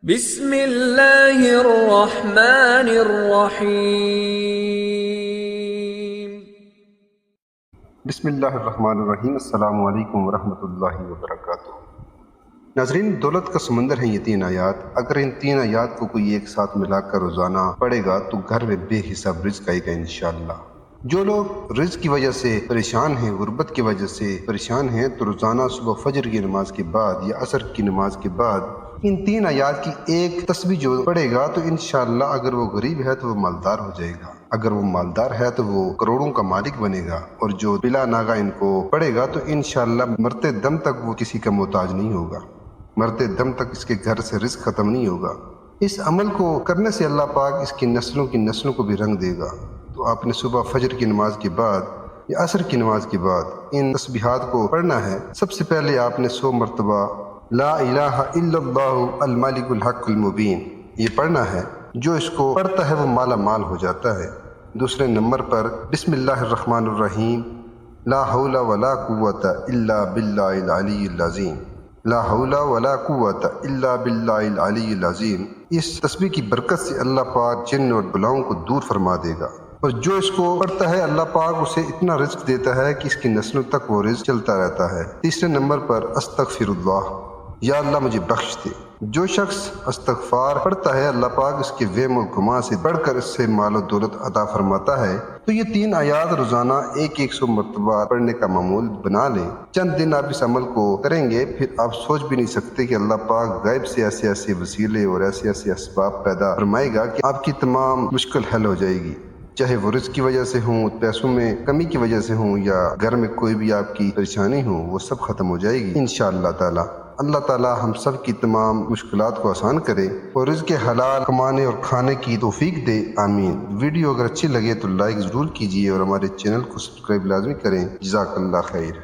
بسم اللہ الرحمن الرحیم۔ بسم اللہ الرحمن الرحیم۔ السلام علیکم ورحمۃ اللہ وبرکاتہ۔ ناظرین، دولت کا سمندر ہے یہ 3 آیات۔ اگر ان 3 آیات کو کوئی ایک ساتھ ملا کر روزانہ پڑھے گا تو گھر میں بے حساب رزق آئے گا انشاءاللہ۔ جو لوگ رزق کی وجہ سے پریشان ہیں، غربت کی وجہ سے پریشان ہیں، تو روزانہ صبح فجر کی نماز کے بعد یا عصر کی نماز کے بعد ان 3 آیات کی ایک تسبیح جو پڑھے گا تو انشاءاللہ اگر وہ غریب ہے تو وہ مالدار ہو جائے گا، اگر وہ مالدار ہے تو وہ کروڑوں کا مالک بنے گا، اور جو بلا ناغہ ان کو پڑھے گا تو انشاءاللہ مرتے دم تک وہ کسی کا محتاج نہیں ہوگا، مرتے دم تک اس کے گھر سے رزق ختم نہیں ہوگا۔ اس عمل کو کرنے سے اللہ پاک اس کی نسلوں کو بھی رنگ دے گا۔ تو آپ نے صبح فجر کی نماز کے بعد یا عصر کی نماز کے بعد ان تسبیحات کو پڑھنا ہے۔ سب سے پہلے آپ نے 100 مرتبہ لا الہ الا اللہ الملک الحق المبین یہ پڑھنا ہے۔ جو اس کو پڑھتا ہے وہ مالا مال ہو جاتا ہے۔ دوسرے نمبر پر بسم اللہ الرحمن الرحیم، لا حول ولا قوت الا باللہ العلی العظیم، لا حول ولا قوت الا باللہ العلی العظیم۔ اس تسبیح کی برکت سے اللہ پاک جن اور بلاؤں کو دور فرما دے گا، اور جو اس کو پڑھتا ہے اللہ پاک اسے اتنا رزق دیتا ہے کہ اس کی نسلوں تک وہ رزق چلتا رہتا ہے۔ تیسرے نمبر پر استغفر اللہ، یا اللہ مجھے بخش دے۔ جو شخص استغفار پڑھتا ہے اللہ پاک اس کے وہم و گمان سے بڑھ کر اس سے مال و دولت عطا فرماتا ہے۔ تو یہ 3 آیات روزانہ 100 مرتبہ پڑھنے کا معمول بنا لیں۔ چند دن آپ اس عمل کو کریں گے، پھر آپ سوچ بھی نہیں سکتے کہ اللہ پاک غیب سے ایسے وسیلے اور ایسے اسباب پیدا فرمائے گا کہ آپ کی تمام مشکل حل ہو جائے گی، چاہے وہ رزق کی وجہ سے ہوں، پیسوں میں کمی کی وجہ سے ہوں، یا گھر میں کوئی بھی آپ کی پریشانی ہو، وہ سب ختم ہو جائے گی انشاءاللہ تعالی۔ اللہ تعالی ہم سب کی تمام مشکلات کو آسان کرے اور رزق حلال کمانے اور کھانے کی توفیق دے، آمین۔ ویڈیو اگر اچھی لگے تو لائک ضرور کیجیے اور ہمارے چینل کو سبسکرائب لازمی کریں۔ جزاک اللہ خیر۔